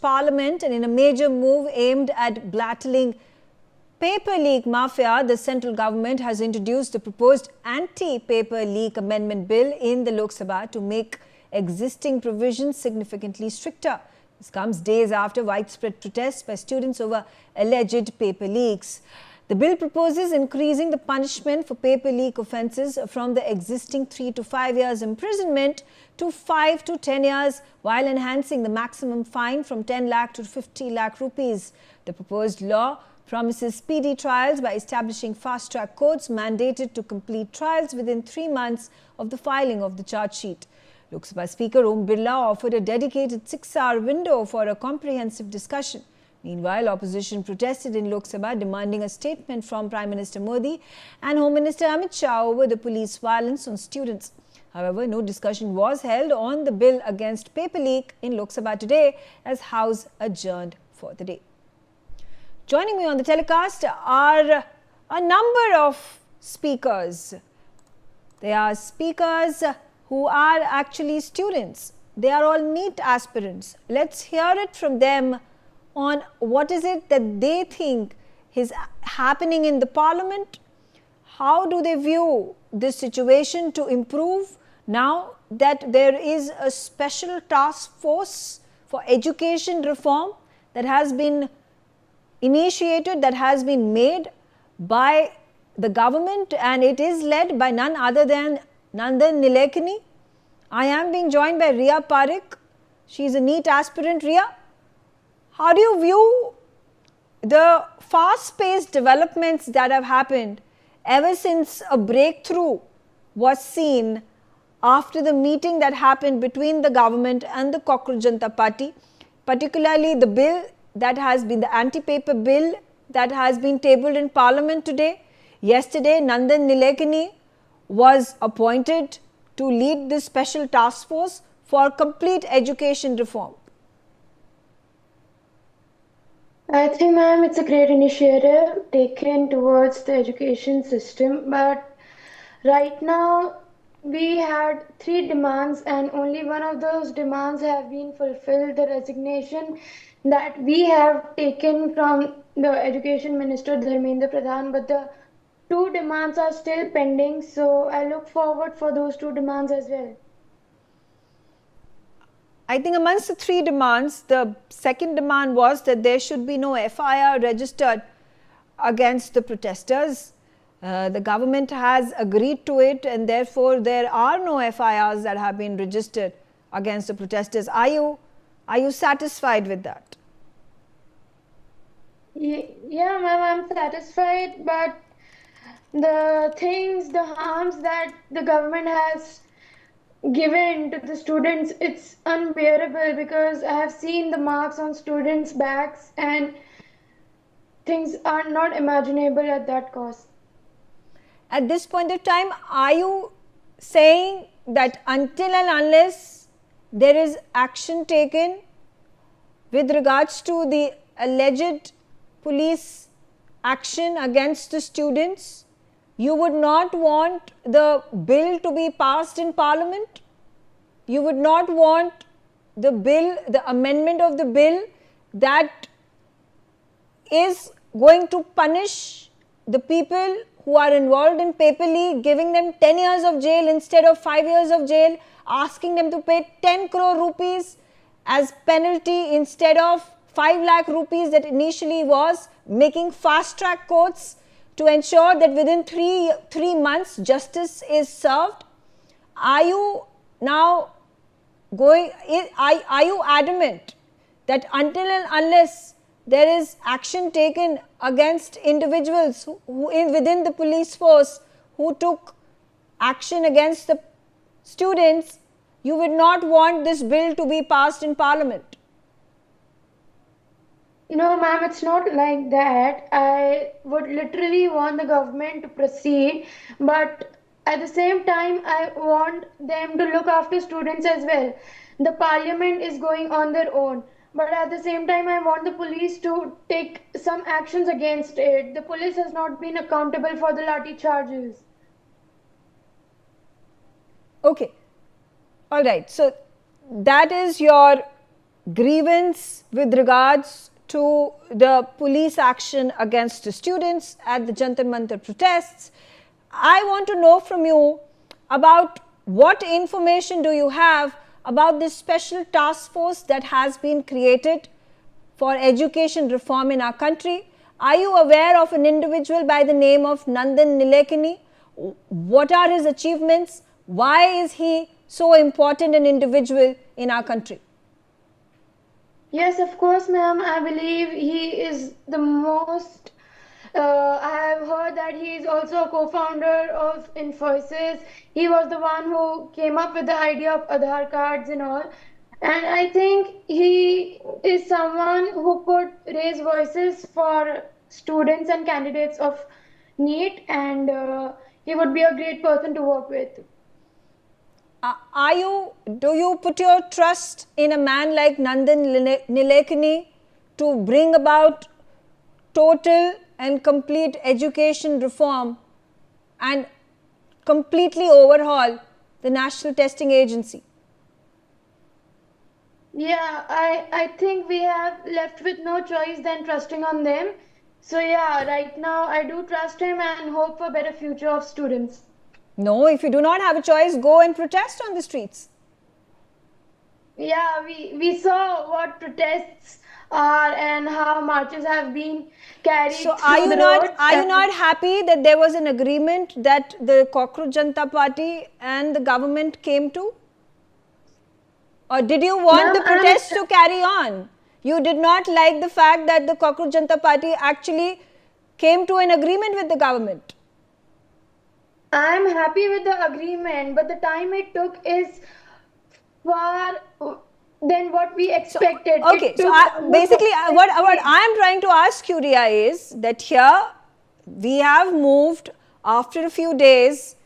Parliament, and in a major move aimed at battling paper leak mafia, the central government has introduced the proposed anti-paper leak amendment bill in the Lok Sabha to make existing provisions significantly stricter. This comes days after widespread protests by students over alleged paper leaks. The bill proposes increasing the punishment for paper leak offences from the existing 3 to 5 years imprisonment to 5 to 10 years, while enhancing the maximum fine from 10 lakh to 50 lakh rupees. The proposed law promises speedy trials by establishing fast-track courts mandated to complete trials within 3 months of the filing of the charge sheet. Lok Sabha Speaker Om Birla offered a dedicated 6-hour window for a comprehensive discussion. Meanwhile, opposition protested in Lok Sabha demanding a statement from Prime Minister Modi and Home Minister Amit Shah over the police violence on students. However, no discussion was held on the bill against paper leak in Lok Sabha today as House adjourned for the day. Joining me on the telecast are a number of speakers. They are speakers who are actually students. They are all NEET aspirants. Let's hear it from them on what is it that they think is happening in the Parliament. How do they view this situation to improve now that there is a special task force for education reform that has been initiated, that has been made by the government, and it is led by none other than Nandan Nilekani. I am being joined by Riya Parekh. She is a NEET aspirant. Riya, how do you view the fast-paced developments that have happened ever since a breakthrough was seen after the meeting that happened between the government and the Cockroach Janata Party, particularly the bill that has been the anti-paper bill that has been tabled in Parliament today? Yesterday, Nandan Nilekani was appointed to lead this special task force for complete education reform. I think, ma'am, it's a great initiative taken towards the education system, but right now we had 3 demands and only one of those demands have been fulfilled, the resignation that we have taken from the Education Minister Dharmendra Pradhan, but the 2 demands are still pending, so I look forward for those 2 demands as well. I think amongst the 3 demands, the second demand was that there should be no FIR registered against the protesters. The government has agreed to it, and therefore there are no FIRs that have been registered against the protesters. Are you satisfied with that? Yeah, ma'am, I'm satisfied, but the harms that the government has given to the students, it's unbearable because I have seen the marks on students' backs and things are not imaginable at that cost. At this point of time, are you saying that until and unless there is action taken with regards to the alleged police action against the students, you would not want the bill to be passed in Parliament? You would not want the bill, the amendment of the bill that is going to punish the people who are involved in paper leak, giving them 10 years of jail instead of 5 years of jail, asking them to pay 10 crore rupees as penalty instead of 5 lakh rupees that initially was, making fast-track courts to ensure that within three months justice is served? Are you now are you adamant that until and unless there is action taken against individuals within the police force who took action against the students, you would not want this bill to be passed in Parliament? No, ma'am, it's not like that. I would literally want the government to proceed, but at the same time, I want them to look after students as well. The Parliament is going on their own, but at the same time, I want the police to take some actions against it. The police has not been accountable for the lathi charges. Okay. All right. So that is your grievance with regards to the police action against the students at the Jantar Mantar protests. I want to know from you about what information do you have about this special task force that has been created for education reform in our country. Are you aware of an individual by the name of Nandan Nilekani? What are his achievements? Why is he so important an individual in our country? Yes, of course, ma'am. I believe he is the most. I have heard that he is also a co-founder of Infosys. He was the one who came up with the idea of Aadhaar cards and all. And I think he is someone who could raise voices for students and candidates of NEET, and he would be a great person to work with. Do you put your trust in a man like Nandan Nilekani to bring about total and complete education reform and completely overhaul the National Testing Agency? Yeah, I think we have left with no choice than trusting on them. So yeah, right now I do trust him and hope for better future of students. No, if you do not have a choice, go and protest on the streets. Yeah, we saw what protests are and how marches have been carried So through the roads. are you not happy that there was an agreement that the Cockroach Janata Party and the government came to? Or did you want the protests to carry on? You did not like the fact that the Cockroach Janata Party actually came to an agreement with the government. I'm happy with the agreement, but the time it took is far than what we expected. So, okay, so basically what I am trying to ask you, Ria, is that here we have moved after a few days.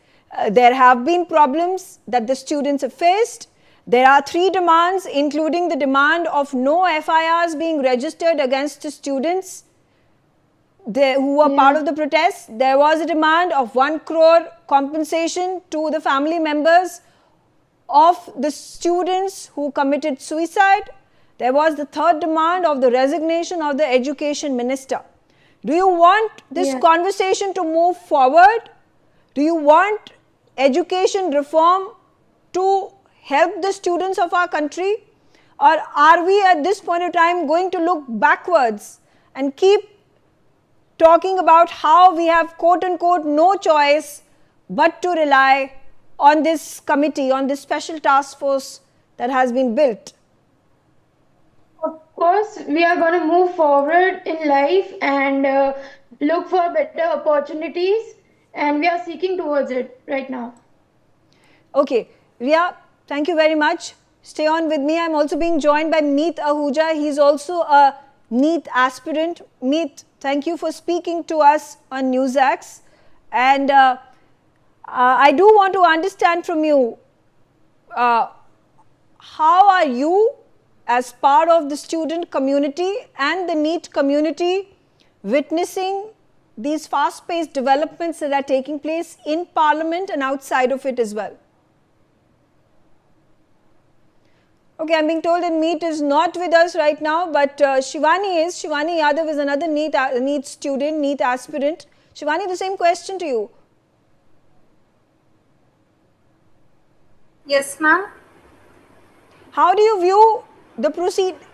There have been problems that the students have faced. There are 3 demands, including the demand of no FIRs being registered against the students who were part of the protest. There was a demand of 1 crore compensation to the family members of the students who committed suicide. There was the 3rd demand of the resignation of the education minister. Do you want this conversation to move forward? Do you want education reform to help the students of our country? Or are we at this point of time going to look backwards and keep talking about how we have quote unquote no choice but to rely on this committee, on this special task force that has been built? Of course, we are going to move forward in life and look for better opportunities, and we are seeking towards it right now. Okay, Ria, thank you very much. Stay on with me. I'm also being joined by Meet Ahuja. He's also a NEET aspirant. Meet, thank you for speaking to us on NewsX. And I do want to understand from you, how are you as part of the student community and the NEET community witnessing these fast-paced developments that are taking place in Parliament and outside of it as well? Okay, I'm being told that NEET is not with us right now, but Shivani is. Shivani Yadav is another NEET student, NEET aspirant. Shivani, the same question to you. Yes, ma'am. How do you view the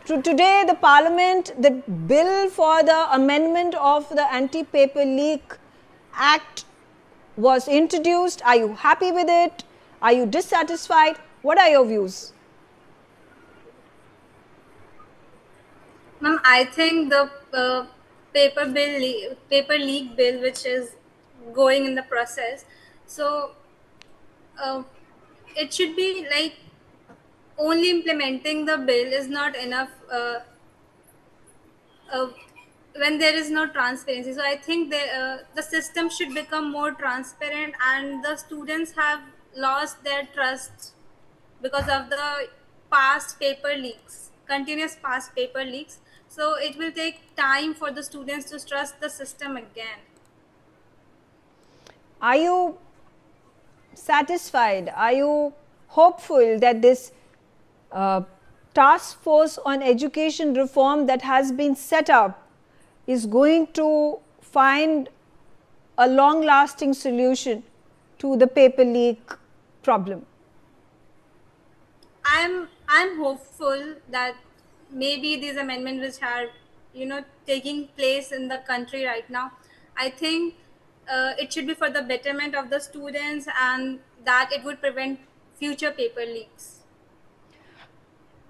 today, the Parliament, the bill for the amendment of the Anti-Paper Leak Act was introduced? Are you happy with it? Are you dissatisfied? What are your views? Ma'am, I think the paper leak bill, which is going in the process, so it should be like only implementing the bill is not enough when there is no transparency. So I think the system should become more transparent, and the students have lost their trust because of the continuous past paper leaks. So it will take time for the students to trust the system again. Are you satisfied? Are you hopeful that this task force on education reform that has been set up is going to find a long lasting solution to the paper leak problem? I'm hopeful that maybe these amendments which are taking place in the country right now, I think it should be for the betterment of the students and that it would prevent future paper leaks.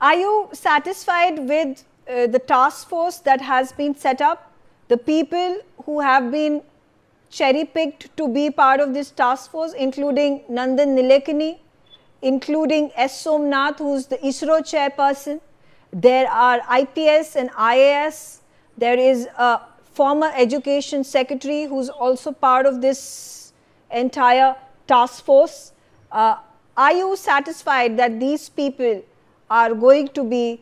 Are you satisfied with the task force that has been set up? The people who have been cherry picked to be part of this task force, including Nandan Nilekani, including S. Somnath, who is the ISRO chairperson. There are IPS and IAS. There is a former education secretary who is also part of this entire task force. Are you satisfied that these people are going to be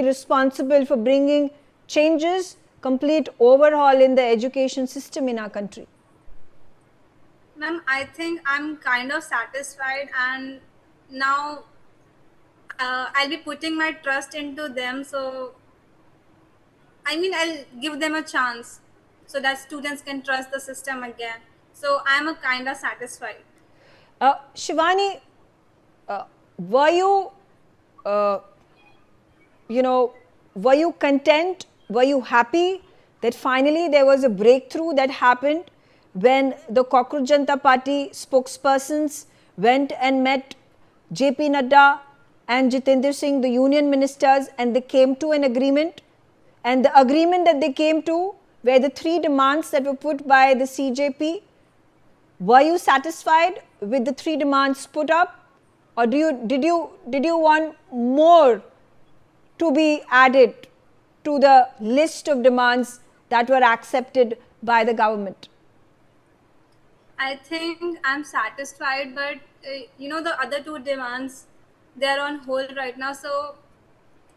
responsible for bringing changes, complete overhaul in the education system in our country? Ma'am, I think I'm kind of satisfied, and now I'll be putting my trust into them. So, I'll give them a chance so that students can trust the system again. So, I'm a kind of satisfied. Shivani, were you, were you content? Were you happy that finally there was a breakthrough that happened when the Cockroach Janata Party spokespersons went and met JP Nadda and Jitendra Singh, the union ministers, and they came to an agreement? And the agreement that they came to were the 3 demands that were put by the CJP. Were you satisfied with the 3 demands put up, or did you want more to be added to the list of demands that were accepted by the government? I think I'm satisfied, but the other 2 demands, they're on hold right now, so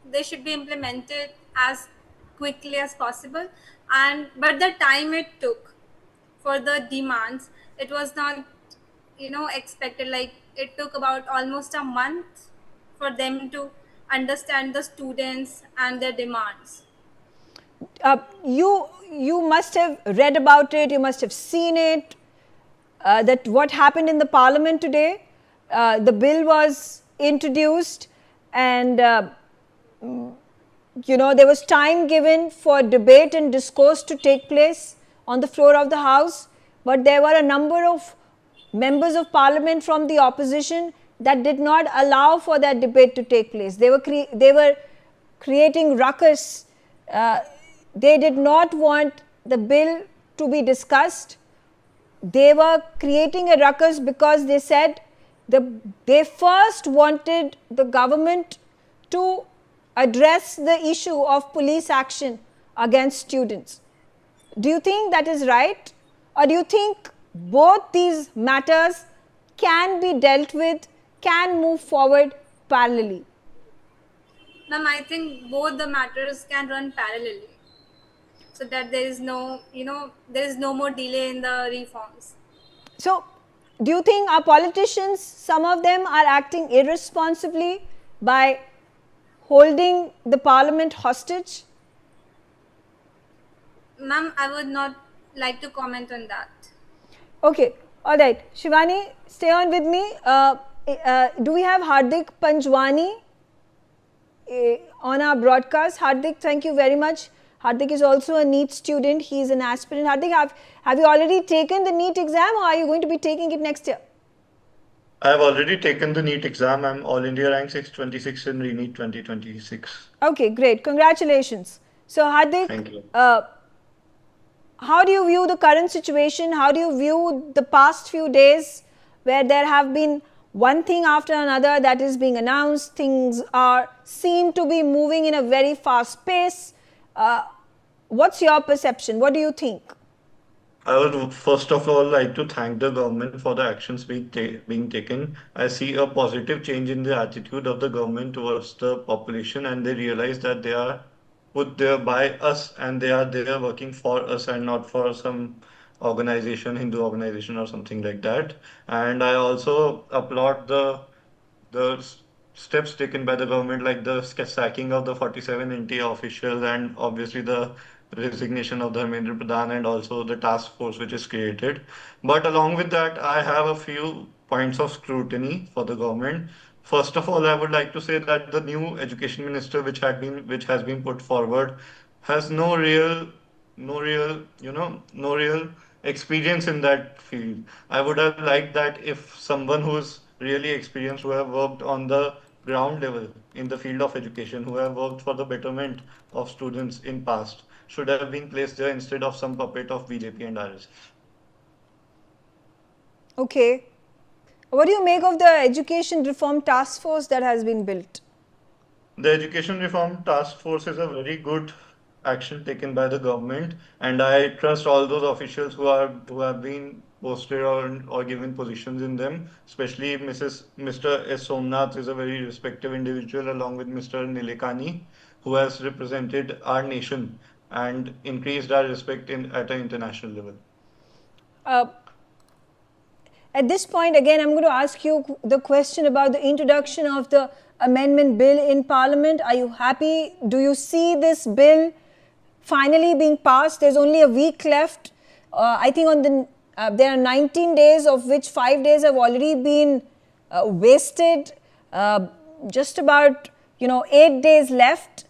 they should be implemented as quickly as possible. But the time it took for the demands, it was not expected. Like, it took about almost a month for them to understand the students and their demands. You must have read about it, you must have seen it, that what happened in the parliament today. The bill was introduced, and there was time given for debate and discourse to take place on the floor of the House, but there were a number of members of parliament from the opposition that did not allow for that debate to take place. They were creating ruckus. They did not want the bill to be discussed. They were creating a ruckus because they said they first wanted the government to address the issue of police action against students. Do you think that is right? Or do you think both these matters can be dealt with, can move forward parallelly? Ma'am, I think both the matters can run parallelly, so that there is no more delay in the reforms. So, do you think our politicians, some of them, are acting irresponsibly by holding the parliament hostage? Ma'am, I would not like to comment on that. Okay, all right. Shivani, stay on with me. Do we have Hardik Panjwani on our broadcast? Hardik, thank you very much. Hardik is also a NEET student. He is an aspirant. Hardik, have you already taken the NEET exam, or are you going to be taking it next year? I have already taken the NEET exam. I'm All India rank 626 in NEET 2026. Okay, great. Congratulations. So, Hardik, Thank you. How do you view the current situation? How do you view the past few days where there have been one thing after another that is being announced? Things seem to be moving in a very fast pace. What's your perception? What do you think? I would first of all like to thank the government for the actions being taken. I see a positive change in the attitude of the government towards the population, and they realize that they are put there by us and they are there working for us and not for some organization, Hindu organization or something like that. And I also applaud the steps taken by the government, like the sacking of the 47 NTA officials and obviously the resignation of Dharmendra Pradhan and also the task force which is created. But along with that, I have a few points of scrutiny for the government. First of all, I would like to say that the new education minister which has been put forward has no real experience in that field. I would have liked that if someone who's really experienced, who have worked on the ground level in the field of education, who have worked for the betterment of students in past, should have been placed there instead of some puppet of BJP and RSS. Okay. What do you make of the education reform task force that has been built? The Education Reform Task Force is a very good action taken by the government, and I trust all those officials who have been posted or given positions in them. Especially Mr. S. Somnath is a very respected individual, along with Mr. Nilekani, who has represented our nation and increased our respect at an international level. At this point, again, I'm going to ask you the question about the introduction of the amendment bill in Parliament. Are you happy? Do you see this bill finally being passed? There's only a week left. I think there are 19 days, of which 5 days have already been wasted. Just about 8 days left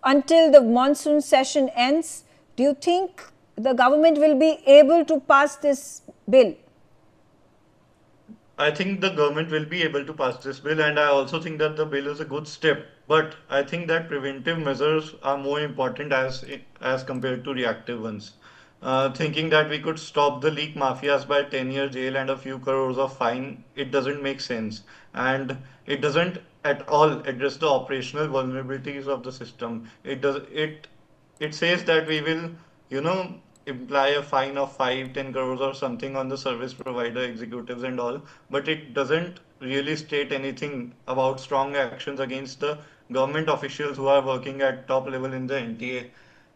until the monsoon session ends. Do you think the government will be able to pass this bill? I think the government will be able to pass this bill, and I also think that the bill is a good step. But I think that preventive measures are more important as compared to reactive ones. Thinking that we could stop the leak mafias by 10-year jail and a few crores of fine, it doesn't make sense, and it doesn't at all address the operational vulnerabilities of the system. It says that we will, you know, imply a fine of 5-10 crores or something on the service provider executives and all, but it doesn't really state anything about strong actions against the government officials who are working at top level in the NTA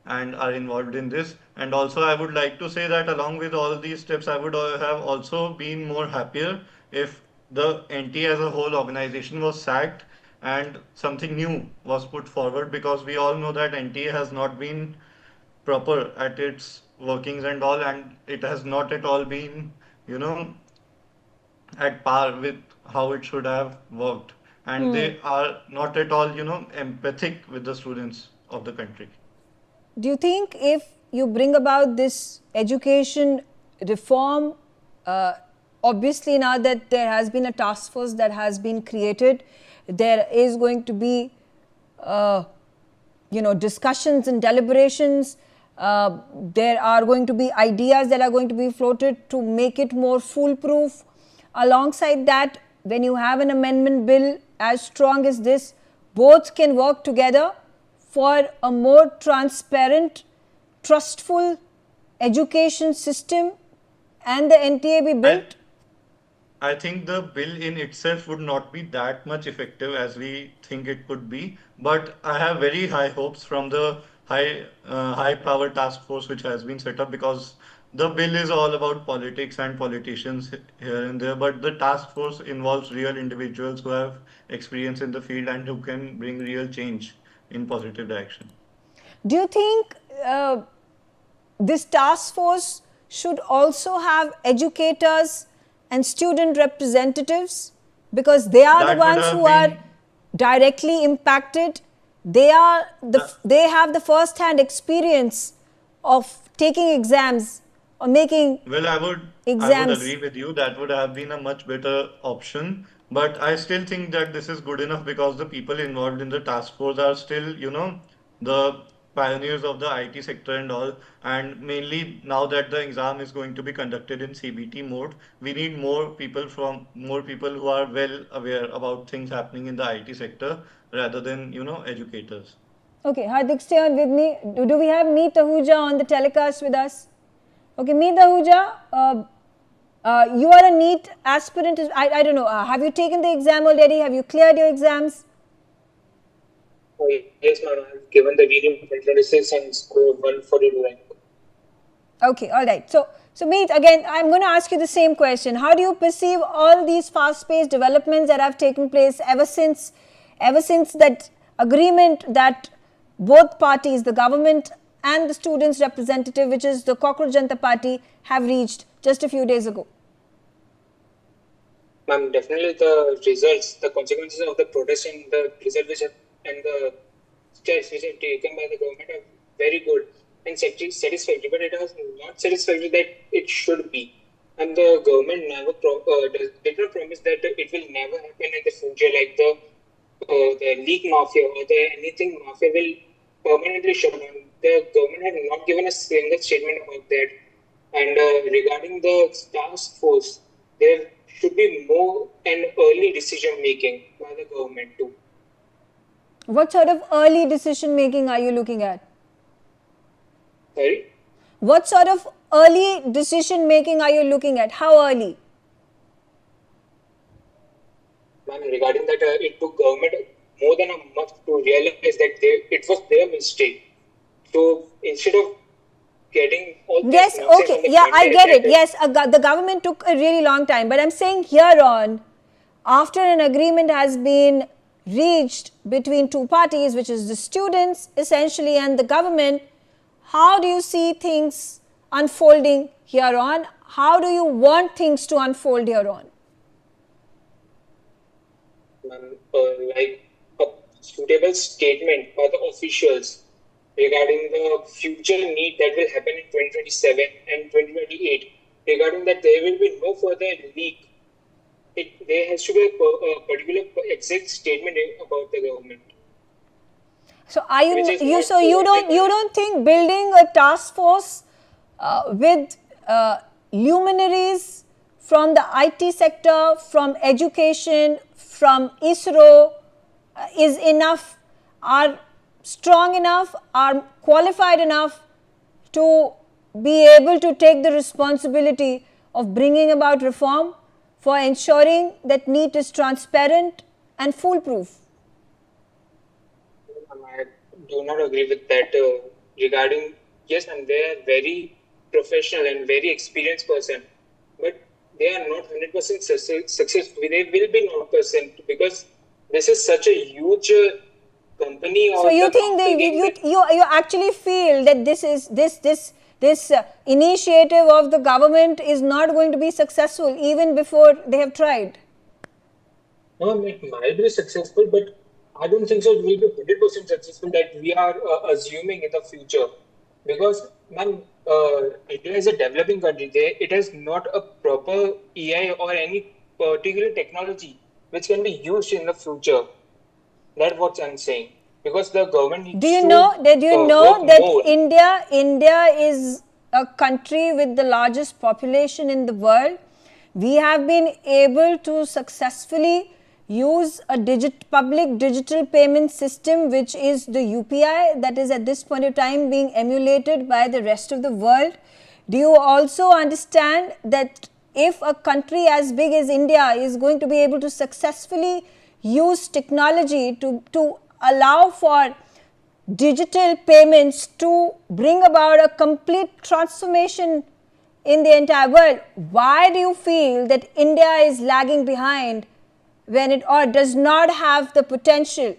and are involved in this. And also, I would like to say that along with all these steps, I would have also been more happier if the NTA as a whole organization was sacked and something new was put forward, because we all know that NTA has not been proper at its workings and all, and it has not at all been, you know, at par with how it should have worked. And they are not at all, empathic with the students of the country. Do you think if you bring about this education reform, obviously now that there has been a task force that has been created, there is going to be, discussions and deliberations, there are going to be ideas that are going to be floated to make it more foolproof. Alongside that, when you have an amendment bill as strong as this, both can work together for a more transparent, trustful education system and the NTA be built? I think the bill in itself would not be that much effective as we think it could be, but I have very high hopes from the high power task force which has been set up, because the bill is all about politics and politicians here and there, but the task force involves real individuals who have experience in the field and who can bring real change in positive direction. Do you think this task force should also have educators and student representatives, because they are the ones who are directly impacted? They have the first-hand experience of taking exams or making I would agree with you. That would have been a much better option. But I still think that this is good enough, because the people involved in the task force are still, the pioneers of the IT sector and all. And mainly now that the exam is going to be conducted in CBT mode, we need more people who are well aware about things happening in the IT sector rather than, educators. Okay, Hardik, stay on with me. Do we have Meet Ahuja on the telecast with us? Okay, Meet Ahuja, you are a NEET aspirant. I don't know, have you taken the exam already? Have you cleared your exams? Oh, yes, madam. I have given the reading 2026 and score 142 rank. Okay, all right. So So Meet, again, I'm going to ask you the same question. How do you perceive all these fast-paced developments that have taken place ever since that agreement that both parties, the government and the students' representative, which is the Cockroach Janata Party, have reached just a few days ago? Ma'am, definitely the results, the consequences of the protest and the result which have, and the steps which are taken by the government are very good and satisfactory, but it was not satisfactory that it should be. And the government never did not promise that it will never happen in the future, like the leak mafia or the anything mafia will permanently shut down. The government had not given a single statement about that. And regarding the task force, there should be more and early decision making by the government too. What sort of early decision making are you looking at? Sorry? What sort of early decision making are you looking at? How early? Ma'am, regarding that, it took government more than a month to realize that it was their mistake. So instead of getting all Yes, okay, yeah, I get it. Yes, the government took a really long time, but I'm saying here on, after an agreement has been reached between two parties, which is the students essentially and the government, how do you see things unfolding here on? How do you want things to unfold here on? Like a suitable statement by the officials regarding the future NEET that will happen in 2027 and 2028. Regarding that, there will be no further leak. There has to be a particular exact statement about the government. So are you don't think building a task force with luminaries from the IT sector, from education, from ISRO is enough, are strong enough, are qualified enough to be able to take the responsibility of bringing about reform for ensuring that NEET is transparent and foolproof? I do not agree with that regarding, yes, and they are very professional and very experienced person, but they are not 100% successful. They will be not percent because this is such a huge company. So you think you actually feel that this initiative of the government is not going to be successful even before they have tried? No, it might be successful, but I don't think so. It will be 100% successful that we are assuming in the future, because ma'am, India is a developing country. It has not a proper AI or any particular technology which can be used in the future. That's what I'm saying. Because the government needs Do you know that more. India is a country with the largest population in the world? We have been able to successfully use a public digital payment system, which is the UPI, that is at this point of time being emulated by the rest of the world. Do you also understand that if a country as big as India is going to be able to successfully use technology to allow for digital payments to bring about a complete transformation in the entire world, why do you feel that India is lagging behind when it or does not have the potential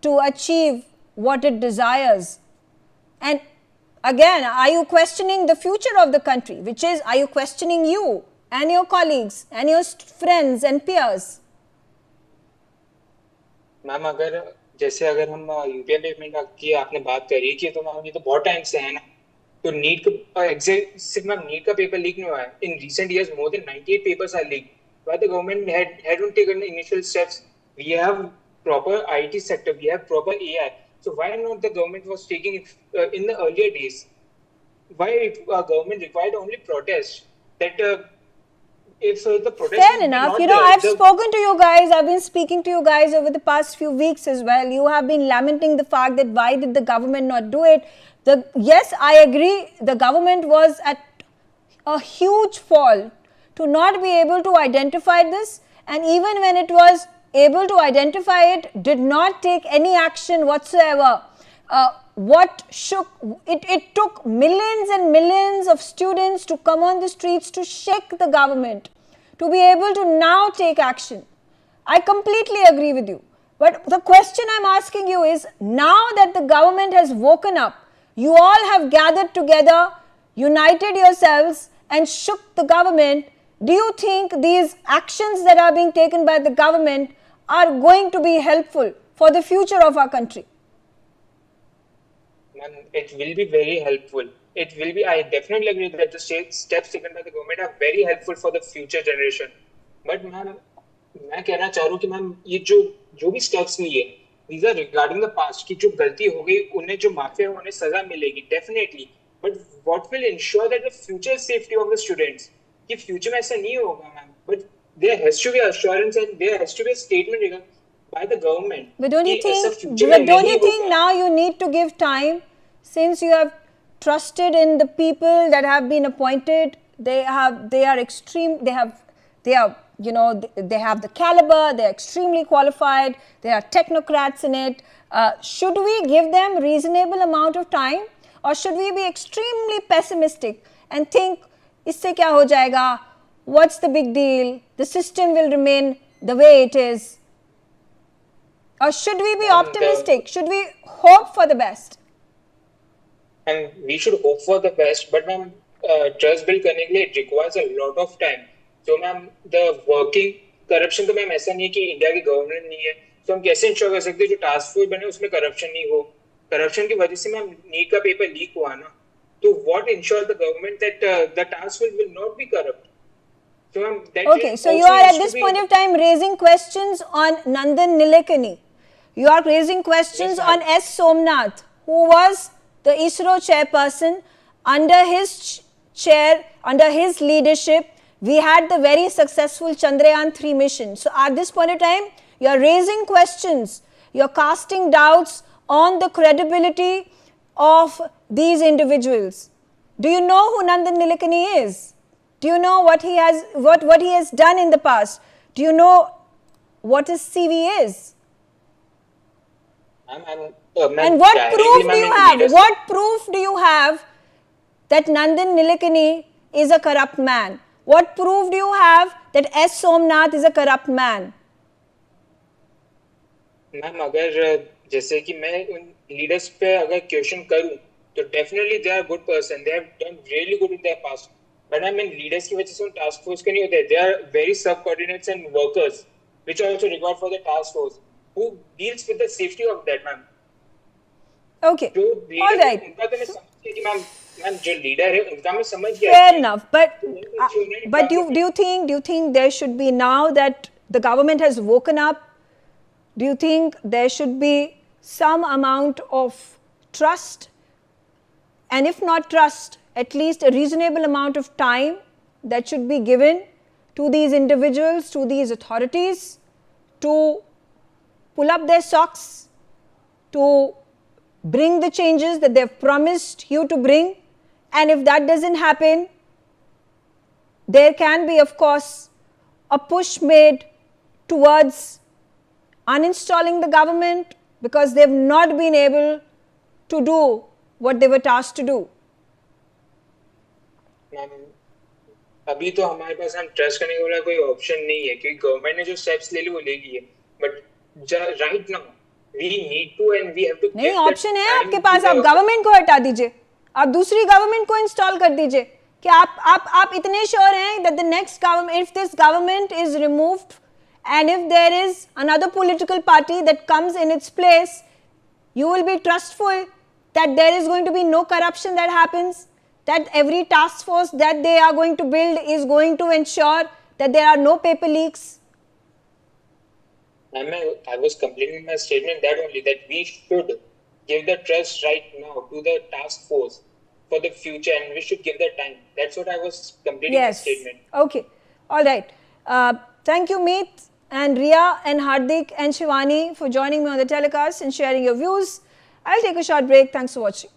to achieve what it desires? And again, are you questioning the future of the country, which is, are you questioning you and your colleagues and your friends and peers? Ma'am, अगर हम UPI payment की आपने बात करी कि तो ma'am ये तो बहुत टाइम से है ना, तो नीट का एग्जैक्ट सिर्फ मैम नीट का पेपर लीक नहीं हुआ है. In recent years more than 98 papers are leak. Why the government hadn't taken initial steps? We have proper IT sector, we have proper AI. So why not the government was taking it in the earlier days? Why government required only protest? That if the protest. Fair enough. You know, I've spoken to you guys. I've been speaking to you guys over the past few weeks as well. You have been lamenting the fact that why did the government not do it? Yes, I agree. The government was at a huge fault to not be able to identify this, and even when it was able to identify it, did not take any action whatsoever. what shook, it took millions and millions of students to come on the streets to shake the government, to be able to now take action. I completely agree with you. But the question I'm asking you is, now that the government has woken up, you all have gathered together, united yourselves and shook the government, do you think these actions that are being taken by the government are going to be helpful for the future of our country? Ma'am, it will be very helpful. It will be, I definitely agree that the steps taken by the government are very helpful for the future generation. But ma'am, मैं कहना चाह रहा हूँ कि ma'am ये जो भी steps लिए these are regarding the past कि जो गलती हो गई उन्हें जो माफिया उन्हें सजा मिलेगी definitely. But what will ensure that the future safety of the students कि future में ऐसा नहीं होगा ma'am. But there has to be assurance and there has to be a statement by the government. But don't you think now you need to give time, since you have trusted in the people that have been appointed? They have the caliber, they are extremely qualified, they are technocrats in it. Should we give them reasonable amount of time, or should we be extremely pessimistic and think, isse kya ho jayega? What's the big deal? The system will remain the way it is. Or should we be optimistic? Should we hope for the best? And we should hope for the best, but ma'am, trust build करने के लिए it requires a lot of time. So ma'am, the working corruption तो ma'am ऐसा नहीं है कि India की government नहीं है, तो हम कैसे इंश्योर कर सकते हैं जो टास्क फोर्स बने उसमें करप्शन नहीं हो? करप्शन की वजह से मैम नीट का पेपर लीक हुआ ना, तो what ensures the government that the task force will not be corrupt? So ma'am, that okay, so you are at this point of time raising questions on Nandan Nilekani. You are raising questions on S. Somnath, who was the ISRO chairperson. Under his chair, under his leadership, we had the very successful Chandrayaan-3 mission. So at this point of time, you are raising questions, you are casting doubts on the credibility of these individuals. Do you know who Nandan Nilekani is? Do you know what he has done in the past? Do you know what his CV is? And what proof do you have? What proof do you have that Nandan Nilekani is a corrupt man? What proof do you have that S. Somnath is a corrupt man? Ma'am अगर जैसे कि मैं उन leaders पे अगर question करूं तो definitely they are good person, they have done really good in their past. But I mean leaders की वजह से उन टास्क फोर्स के नहीं होते. They are very sub coordinates and workers which are also required for the task force who deals with the safety of that, ma'am. Okay, all right. उनका तो मैं समझ कि मैम जो लीडर है उनका मैं समझ गया. Fair enough, but do you think there should be, now that the government has woken up, do you think there should be some amount of trust, and if not trust, at least a reasonable amount of time that should be given to these individuals, to these authorities, to pull up their socks, to bring the changes that they've promised you to bring? And if that doesn't happen, there can be, of course, a push made towards uninstalling the government because they've not been able to do what they were tasked to do. अभी तो हमारे पास हम trust करने वाला कोई option नहीं है क्योंकि गवर्नमेंट ने जो स्टेप्स ले ली वो ले ली है. But right now we need to end we have to. नहीं, ऑप्शन है आपके पास. आप गवर्नमेंट को हटा दीजिए, आप दूसरी गवर्नमेंट को इंस्टॉल कर दीजिए. कि आप इतने श्योर हैं that the next government, if this government is removed and if there is another political party that comes in its place, you will be trustful that there is going to be no corruption that happens, that every task force that they are going to build is going to ensure that there are no paper leaks? I was completing my statement that only, that we should give the trust right now to the task force for the future and we should give the time. That's what I was completing my statement. Okay. All right. Thank you, Meet and Ria and Hardik and Shivani for joining me on the telecast and sharing your views. I'll take a short break. Thanks for watching.